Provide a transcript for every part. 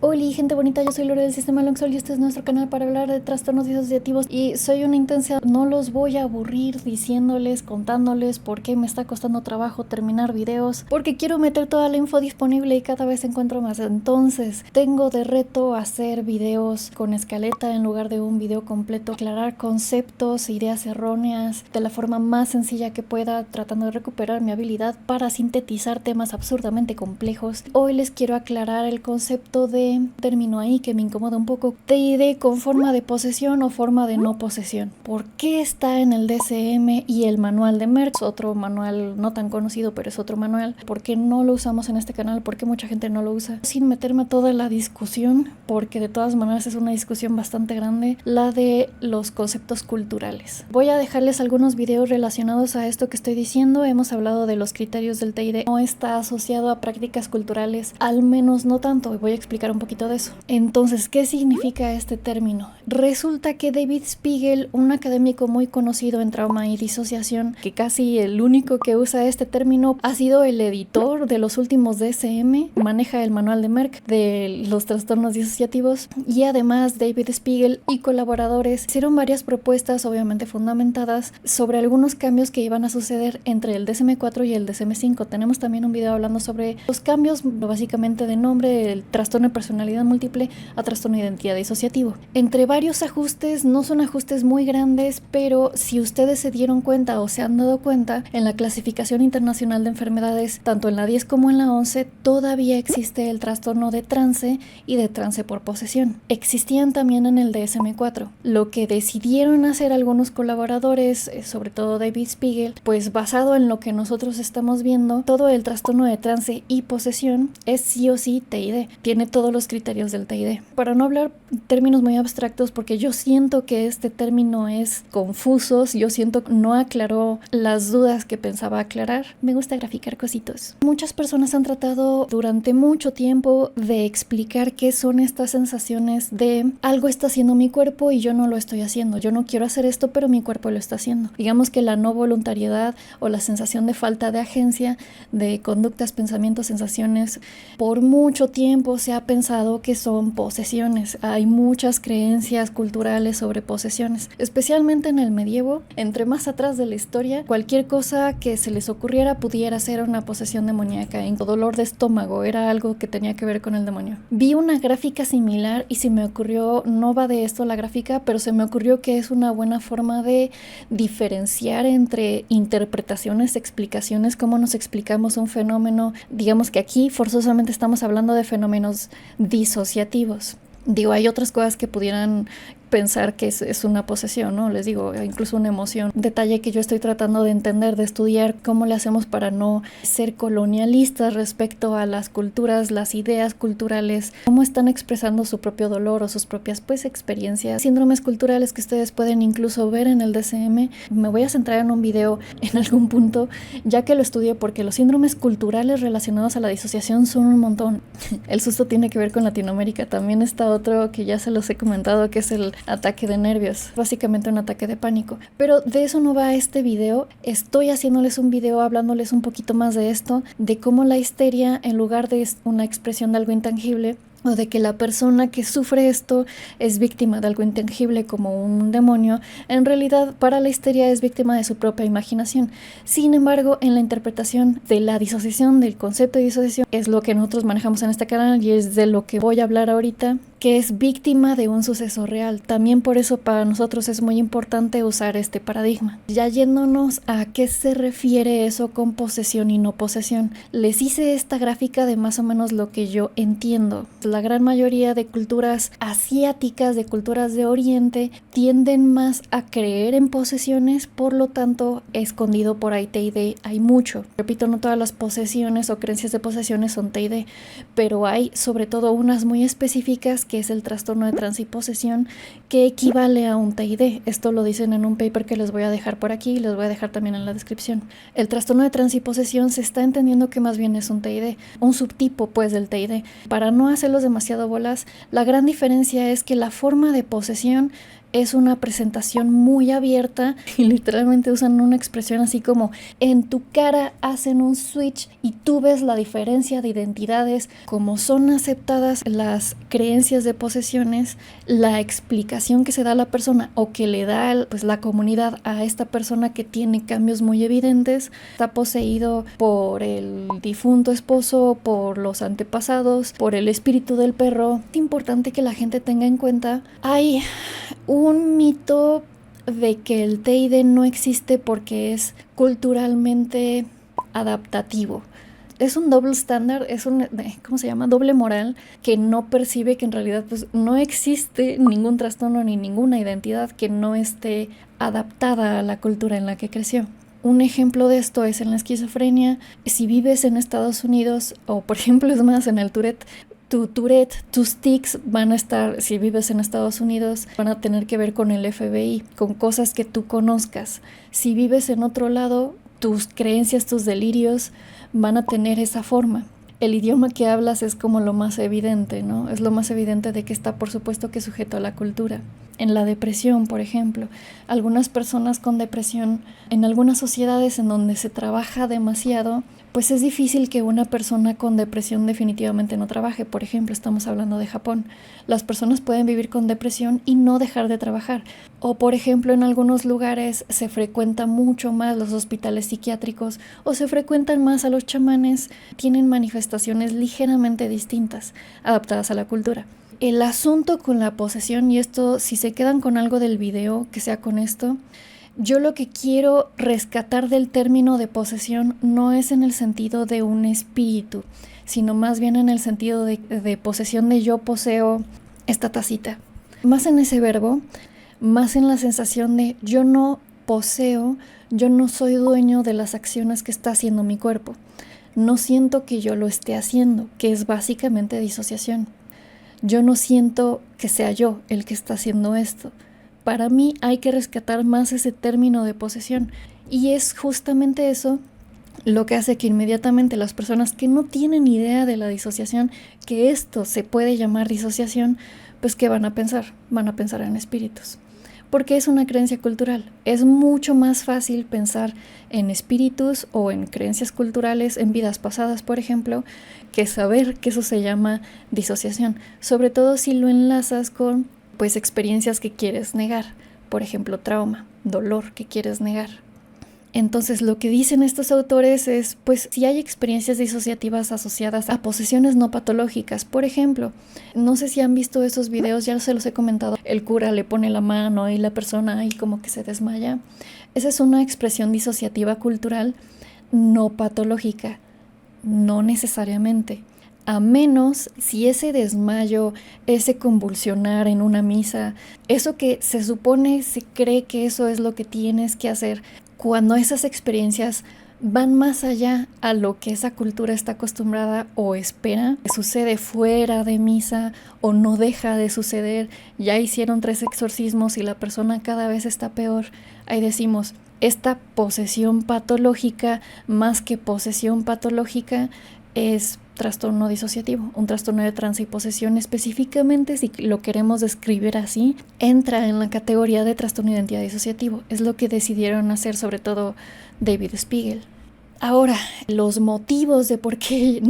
Hola gente bonita, yo soy Lore del Sistema Longsol y este es nuestro canal para hablar de trastornos disociativos y soy una intensa, no los voy a aburrir diciéndoles, contándoles por qué me está costando trabajo terminar videos, porque quiero meter toda la info disponible y cada vez encuentro más. Entonces tengo de reto hacer videos con escaleta en lugar de un video completo, aclarar conceptos, ideas erróneas de la forma más sencilla que pueda, tratando de recuperar mi habilidad para sintetizar temas absurdamente complejos. Hoy les quiero aclarar el concepto de término ahí que me incomoda un poco, TID con forma de posesión o forma de no posesión. ¿Por qué está en el DSM y el manual de Merck? Otro manual no tan conocido, pero es otro manual. ¿Por qué no lo usamos en este canal? ¿Por qué mucha gente no lo usa? Sin meterme a toda la discusión, porque de todas maneras es una discusión bastante grande, la de los conceptos culturales. Voy a dejarles algunos videos relacionados a esto que estoy diciendo. Hemos hablado de los criterios del TID. No está asociado a prácticas culturales, al menos no tanto, y voy a explicar un poquito de eso. Entonces, ¿qué significa este término? Resulta que David Spiegel, un académico muy conocido en trauma y disociación, que casi el único que usa este término, ha sido el editor de los últimos DSM, maneja el manual de Merck de los trastornos disociativos, y además David Spiegel y colaboradores hicieron varias propuestas, obviamente fundamentadas, sobre algunos cambios que iban a suceder entre el DSM-4 y el DSM-5. Tenemos también un video hablando sobre los cambios básicamente de nombre del trastorno de personalidad múltiple a trastorno de identidad disociativo. Entre varios ajustes, no son ajustes muy grandes, pero si ustedes se dieron cuenta o se han dado cuenta, en la clasificación internacional de enfermedades, tanto en la 10 como en la 11, todavía existe el trastorno de trance y de trance por posesión. Existían también en el DSM-4. Lo que decidieron hacer algunos colaboradores, sobre todo David Spiegel, pues basado en lo que nosotros estamos viendo, todo el trastorno de trance y posesión es sí o sí TID. Tiene todos los criterios del TID. Para no hablar términos muy abstractos, porque yo siento que este término es confuso, yo siento que no aclaró las dudas que pensaba aclarar. Me gusta graficar cositos. Muchas personas han tratado durante mucho tiempo de explicar qué son estas sensaciones de algo está haciendo mi cuerpo y yo no lo estoy haciendo. Yo no quiero hacer esto, pero mi cuerpo lo está haciendo. Digamos que la no voluntariedad o la sensación de falta de agencia de conductas, pensamientos, sensaciones, por mucho tiempo se ha pensado que son posesiones. Hay muchas creencias culturales sobre posesiones, especialmente en el medievo. Entre más atrás de la historia, cualquier cosa que se les ocurriera pudiera ser una posesión demoníaca. En dolor de estómago era algo que tenía que ver con el demonio. Vi una gráfica similar y se me ocurrió, no va de esto la gráfica, pero se me ocurrió que es una buena forma de diferenciar entre interpretaciones, explicaciones, cómo nos explicamos un fenómeno. Digamos que aquí forzosamente estamos hablando de fenómenos disociativos. Digo, hay otras cosas que pudieran pensar que es una posesión, ¿no? Les digo, incluso una emoción. Detalle que yo estoy tratando de entender, de estudiar cómo le hacemos para no ser colonialistas respecto a las culturas, las ideas culturales, cómo están expresando su propio dolor o sus propias, pues, experiencias. Síndromes culturales que ustedes pueden incluso ver en el DSM. Me voy a centrar en un video en algún punto, ya que lo estudio, porque los síndromes culturales relacionados a la disociación son un montón. El susto tiene que ver con Latinoamérica. También está otro que ya se los he comentado, que es el ataque de nervios, básicamente un ataque de pánico. Pero de eso no va este video. Estoy haciéndoles un video hablándoles un poquito más de esto, de cómo la histeria, en lugar de una expresión de algo intangible, o de que la persona que sufre esto es víctima de algo intangible como un demonio, en realidad para la histeria es víctima de su propia imaginación. Sin embargo, en la interpretación de la disociación, del concepto de disociación, es lo que nosotros manejamos en este canal y es de lo que voy a hablar ahorita, que es víctima de un suceso real. También por eso para nosotros es muy importante usar este paradigma. Ya yéndonos a qué se refiere eso con posesión y no posesión, les hice esta gráfica de más o menos lo que yo entiendo. La gran mayoría de culturas asiáticas, de culturas de Oriente, tienden más a creer en posesiones, por lo tanto, escondido por ahí TID hay mucho. Repito, no todas las posesiones o creencias de posesiones son TID, pero hay sobre todo unas muy específicas, que es el trastorno de trance y posesión, que equivale a un TID. Esto lo dicen en un paper que les voy a dejar por aquí y les voy a dejar también en la descripción. El trastorno de trance y posesión se está entendiendo que más bien es un TID, un subtipo pues del TID. Para no hacerlos demasiado bolas, la gran diferencia es que la forma de posesión es una presentación muy abierta y literalmente usan una expresión así como en tu cara hacen un switch y tú ves la diferencia de identidades, como son aceptadas las creencias de posesiones, la explicación que se da a la persona o que le da pues la comunidad a esta persona que tiene cambios muy evidentes, está poseído por el difunto esposo, por los antepasados, por el espíritu del perro. Es importante que la gente tenga en cuenta, hay un mito de que el TID no existe porque es culturalmente adaptativo. Es un doble estándar, es un, ¿cómo se llama? Doble moral, que no percibe que en realidad pues no existe ningún trastorno ni ninguna identidad que no esté adaptada a la cultura en la que creció. Un ejemplo de esto es en la esquizofrenia. Si vives en Estados Unidos, o por ejemplo es más en el Tourette, tus tics van a estar, si vives en Estados Unidos, van a tener que ver con el FBI, con cosas que tú conozcas. Si vives en otro lado, tus creencias, tus delirios van a tener esa forma. El idioma que hablas es como lo más evidente, ¿no? Es lo más evidente de que está, por supuesto, que sujeto a la cultura. En la depresión, por ejemplo, algunas personas con depresión, en algunas sociedades en donde se trabaja demasiado, pues es difícil que una persona con depresión definitivamente no trabaje. Por ejemplo, estamos hablando de Japón. Las personas pueden vivir con depresión y no dejar de trabajar. O, por ejemplo, en algunos lugares se frecuentan mucho más los hospitales psiquiátricos o se frecuentan más a los chamanes. Tienen manifestaciones ligeramente distintas, adaptadas a la cultura. El asunto con la posesión, y esto, si se quedan con algo del video, que sea con esto, yo lo que quiero rescatar del término de posesión no es en el sentido de un espíritu, sino más bien en el sentido de posesión de yo poseo esta tacita. Más en ese verbo, más en la sensación de yo no poseo, yo no soy dueño de las acciones que está haciendo mi cuerpo. No siento que yo lo esté haciendo, que es básicamente disociación. Yo no siento que sea yo el que está haciendo esto. Para mí hay que rescatar más ese término de posesión. Y es justamente eso lo que hace que inmediatamente las personas que no tienen idea de la disociación, que esto se puede llamar disociación, pues ¿qué van a pensar? Van a pensar en espíritus. Porque es una creencia cultural. Es mucho más fácil pensar en espíritus o en creencias culturales en vidas pasadas, por ejemplo, que saber que eso se llama disociación. Sobre todo si lo enlazas con pues experiencias que quieres negar. Por ejemplo, trauma, dolor que quieres negar. Entonces lo que dicen estos autores es, pues si hay experiencias disociativas asociadas a posesiones no patológicas, por ejemplo, no sé si han visto esos videos, ya se los he comentado, el cura le pone la mano y la persona ahí como que se desmaya. Esa es una expresión disociativa cultural no patológica, no necesariamente. A menos si ese desmayo, ese convulsionar en una misa, eso que se supone, se cree que eso es lo que tienes que hacer, cuando esas experiencias van más allá a lo que esa cultura está acostumbrada o espera, que sucede fuera de misa o no deja de suceder, ya hicieron 3 exorcismos y la persona cada vez está peor, ahí decimos, esta posesión patológica, más que posesión patológica, es trastorno disociativo, un trastorno de trance y posesión específicamente, si lo queremos describir así, entra en la categoría de trastorno de identidad disociativo. Es lo que decidieron hacer sobre todo David Spiegel. Ahora, los motivos de por qué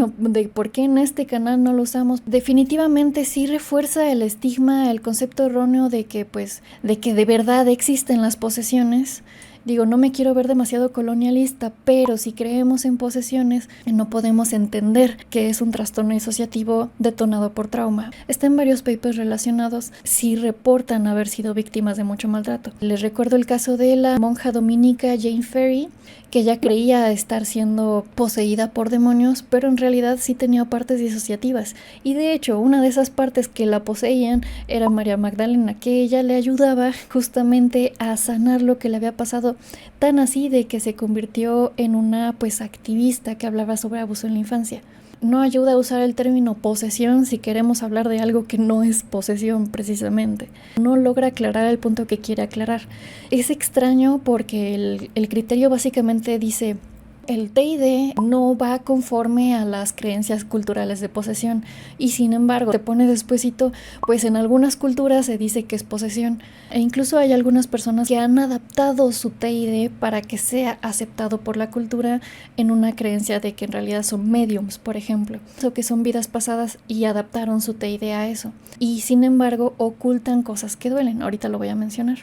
en este canal no lo usamos, definitivamente sí refuerza el estigma, el concepto erróneo de que de verdad existen las posesiones. Digo, no me quiero ver demasiado colonialista, pero si creemos en posesiones, no podemos entender que es un trastorno disociativo detonado por trauma. Está en varios papers relacionados, sí reportan haber sido víctimas de mucho maltrato. Les recuerdo el caso de la monja dominica Jane Ferry, que ella creía estar siendo poseída por demonios, pero en realidad sí tenía partes disociativas. Y de hecho, una de esas partes que la poseían era María Magdalena, que ella le ayudaba justamente a sanar lo que le había pasado, tan así de que se convirtió en una activista que hablaba sobre abuso en la infancia. No ayuda a usar el término posesión si queremos hablar de algo que no es posesión precisamente. No logra aclarar el punto que quiere aclarar. Es extraño porque el criterio básicamente dice, el TID no va conforme a las creencias culturales de posesión y sin embargo te pone despuesito, pues en algunas culturas se dice que es posesión e incluso hay algunas personas que han adaptado su TID para que sea aceptado por la cultura en una creencia de que en realidad son mediums, por ejemplo, o que son vidas pasadas y adaptaron su TID a eso y sin embargo ocultan cosas que duelen, ahorita lo voy a mencionar.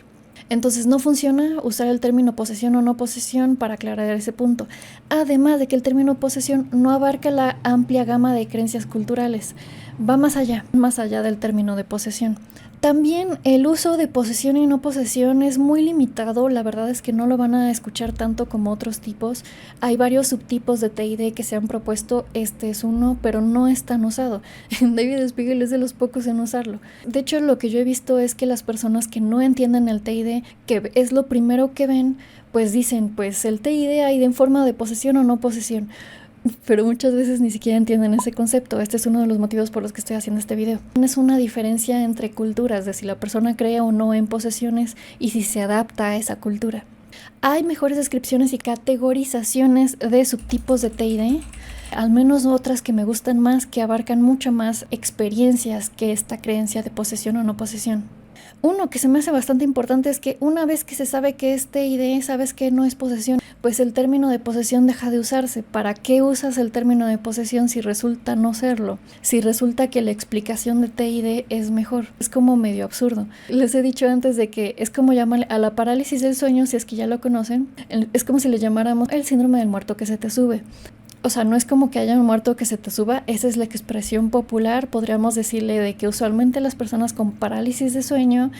Entonces no funciona usar el término posesión o no posesión para aclarar ese punto. Además de que el término posesión no abarca la amplia gama de creencias culturales. Va más allá del término de posesión. También el uso de posesión y no posesión es muy limitado, la verdad es que no lo van a escuchar tanto como otros tipos. Hay varios subtipos de TID que se han propuesto, este es uno, pero no es tan usado. David Spiegel es de los pocos en usarlo. De hecho, lo que yo he visto es que las personas que no entienden el TID, que es lo primero que ven, pues dicen, pues el TID hay en forma de posesión o no posesión. Pero muchas veces ni siquiera entienden ese concepto. Este es uno de los motivos por los que estoy haciendo este video. Es una diferencia entre culturas de si la persona cree o no en posesiones y si se adapta a esa cultura. Hay mejores descripciones y categorizaciones de subtipos de TID, al menos otras que me gustan más, que abarcan mucho más experiencias que esta creencia de posesión o no posesión. Uno que se me hace bastante importante es que una vez que se sabe que es TID, sabes que no es posesión, pues el término de posesión deja de usarse. ¿Para qué usas el término de posesión si resulta no serlo? Si resulta que la explicación de TID es mejor. Es como medio absurdo. Les he dicho antes de que es como llamar a la parálisis del sueño, si es que ya lo conocen, es como si le llamáramos el síndrome del muerto que se te sube. O sea, no es como que haya un muerto que se te suba, esa es la expresión popular, podríamos decirle de que usualmente las personas con parálisis de sueño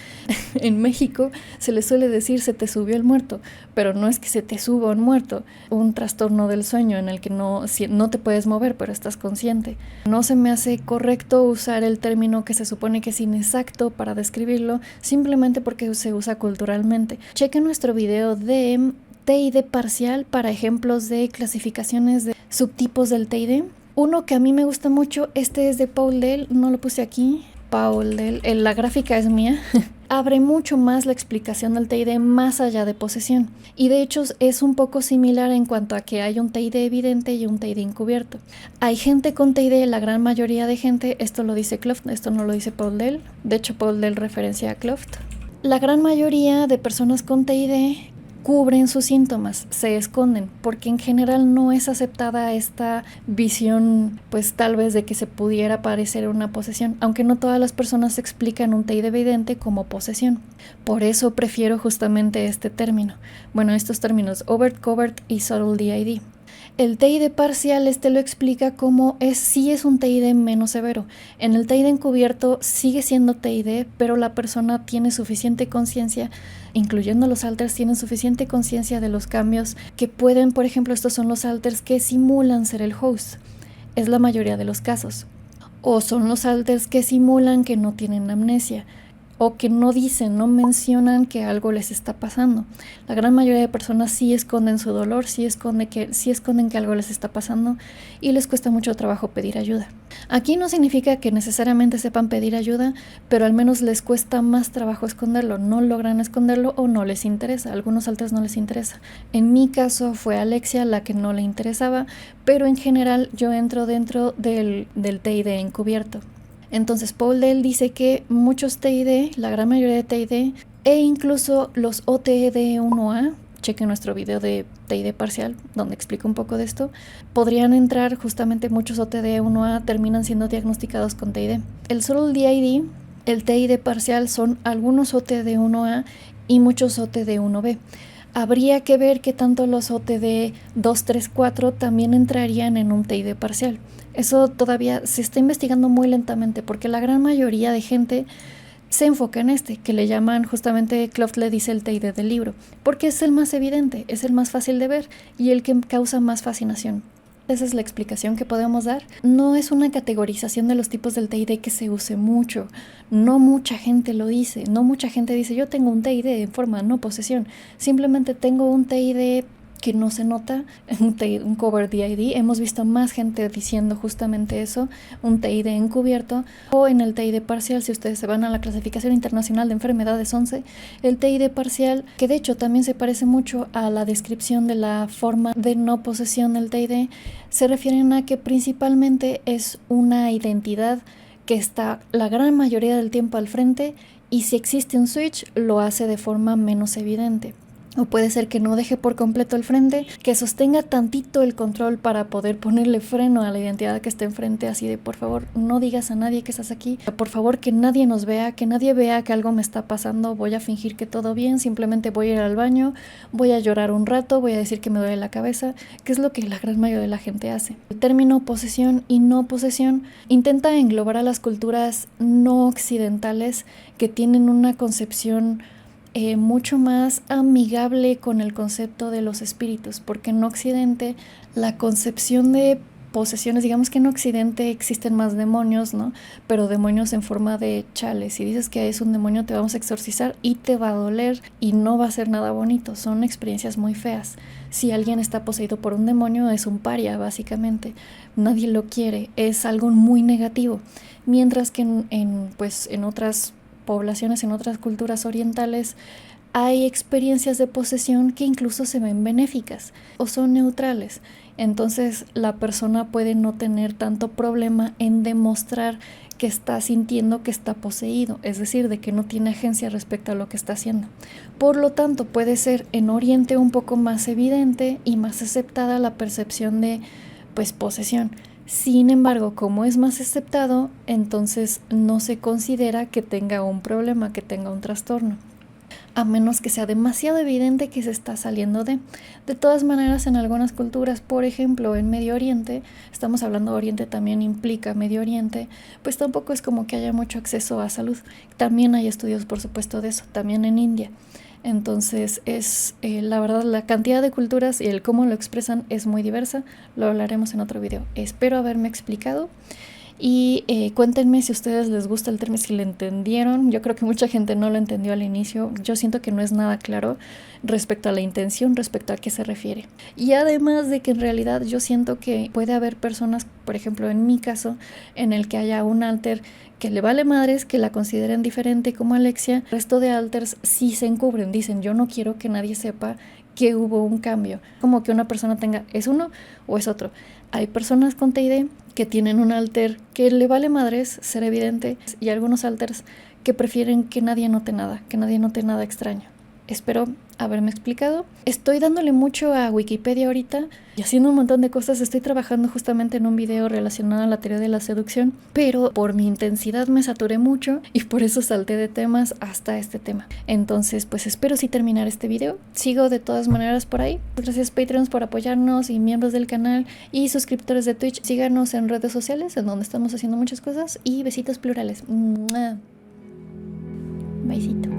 en México se les suele decir se te subió el muerto, pero no es que se te suba un muerto, un trastorno del sueño en el que no te puedes mover, pero estás consciente. No se me hace correcto usar el término que se supone que es inexacto para describirlo, simplemente porque se usa culturalmente. Chequen nuestro video de TID parcial para ejemplos de clasificaciones de subtipos del TID. Uno que a mí me gusta mucho, este es de Paul Dell, no lo puse aquí, Paul Dell, la gráfica es mía, abre mucho más la explicación del TID más allá de posesión y de hecho es un poco similar en cuanto a que hay un TID evidente y un TID encubierto. Hay gente con TID, la gran mayoría de gente, esto lo dice Cluft, esto no lo dice Paul Dell, de hecho Paul Dell referencia a Cluft. La gran mayoría de personas con TID cubren sus síntomas, se esconden, porque en general no es aceptada esta visión, pues tal vez de que se pudiera parecer una posesión, aunque no todas las personas explican un TID evidente como posesión. Por eso prefiero justamente este término. Bueno, estos términos, overt, covert y subtle DID. El TID parcial lo explica como sí es un TID menos severo. En el TID encubierto sigue siendo TID, pero la persona tiene suficiente conciencia, incluyendo los alters, tienen suficiente conciencia de los cambios que pueden, por ejemplo, estos son los alters que simulan ser el host. Es la mayoría de los casos. O son los alters que simulan que no tienen amnesia. O que no dicen, no mencionan que algo les está pasando. La gran mayoría de personas sí esconden su dolor, sí esconden que algo les está pasando y les cuesta mucho trabajo pedir ayuda. Aquí no significa que necesariamente sepan pedir ayuda, pero al menos les cuesta más trabajo esconderlo, no logran esconderlo o no les interesa. A algunos alters no les interesa. En mi caso fue Alexia la que no le interesaba, pero en general yo entro dentro del TID encubierto. Entonces Paul Dell dice que muchos TID, la gran mayoría de TID e incluso los OTD1A, chequen nuestro video de TID parcial donde explico un poco de esto, podrían entrar justamente muchos OTD1A terminan siendo diagnosticados con TID. El subtle DID, el TID parcial son algunos OTD1A y muchos OTD1B. Habría que ver que tanto los OTD 2, 3, 4 también entrarían en un TID parcial. Eso todavía se está investigando muy lentamente porque la gran mayoría de gente se enfoca en que le llaman justamente, Cluft le dice el TID del libro, porque es el más evidente, es el más fácil de ver y el que causa más fascinación. Esa es la explicación que podemos dar. No es una categorización de los tipos del TID que se use mucho. No mucha gente lo dice. No mucha gente dice, yo tengo un TID en forma no posesión. Simplemente tengo un TID que no se nota, un cover DID. Hemos visto más gente diciendo justamente eso, un TID encubierto, o en el TID parcial, si ustedes se van a la clasificación internacional de enfermedades 11, el TID parcial, que de hecho también se parece mucho a la descripción de la forma de no posesión del TID, se refieren a que principalmente es una identidad que está la gran mayoría del tiempo al frente, y si existe un switch lo hace de forma menos evidente. O puede ser que no deje por completo el frente, que sostenga tantito el control para poder ponerle freno a la identidad que está enfrente, así de por favor no digas a nadie que estás aquí, por favor que nadie nos vea, que nadie vea que algo me está pasando, voy a fingir que todo bien, simplemente voy a ir al baño, voy a llorar un rato, voy a decir que me duele la cabeza, que es lo que la gran mayoría de la gente hace. El término posesión y no posesión intenta englobar a las culturas no occidentales que tienen una concepción mucho más amigable con el concepto de los espíritus, porque en Occidente la concepción de posesiones, digamos que en Occidente existen más demonios, ¿no? Pero demonios en forma de chales. Si dices que es un demonio, te vamos a exorcizar y te va a doler y no va a ser nada bonito. Son experiencias muy feas. Si alguien está poseído por un demonio, es un paria, básicamente. Nadie lo quiere. Es algo muy negativo. Mientras que en otras poblaciones, en otras culturas orientales, hay experiencias de posesión que incluso se ven benéficas o son neutrales. Entonces la persona puede no tener tanto problema en demostrar que está sintiendo que está poseído, es decir, de que no tiene agencia respecto a lo que está haciendo. Por lo tanto, puede ser en Oriente un poco más evidente y más aceptada la percepción de posesión. Sin embargo, como es más aceptado, entonces no se considera que tenga un problema, que tenga un trastorno, a menos que sea demasiado evidente que se está saliendo de. De todas maneras, en algunas culturas, por ejemplo, en Medio Oriente, estamos hablando de Oriente, también implica Medio Oriente, pues tampoco es como que haya mucho acceso a salud. También hay estudios, por supuesto, de eso, también en India. Entonces la verdad, la cantidad de culturas y el cómo lo expresan es muy diversa. Lo hablaremos en otro video. Espero haberme explicado y cuéntenme si a ustedes les gusta el término, si lo entendieron. Yo creo que mucha gente no lo entendió al inicio. Yo siento que no es nada claro respecto a la intención, respecto a qué se refiere. Y además de que en realidad yo siento que puede haber personas, por ejemplo en mi caso, en el que haya un alter que le vale madres, que la consideren diferente como Alexia. El resto de alters sí se encubren, dicen yo no quiero que nadie sepa que hubo un cambio, como que una persona tenga, ¿es uno o es otro? Hay personas con TID que tienen un alter que le vale madres ser evidente, y algunos alters que prefieren que nadie note nada extraño. Espero haberme explicado. Estoy dándole mucho a Wikipedia ahorita y haciendo un montón de cosas. Estoy trabajando justamente en un video relacionado a la teoría de la seducción, pero por mi intensidad me saturé mucho y por eso salté de temas hasta este tema. Entonces, espero sí terminar este video. Sigo de todas maneras por ahí. Gracias Patreons por apoyarnos y miembros del canal y suscriptores de Twitch. Síganos en redes sociales en donde estamos haciendo muchas cosas y besitos plurales. ¡Mua! Besito.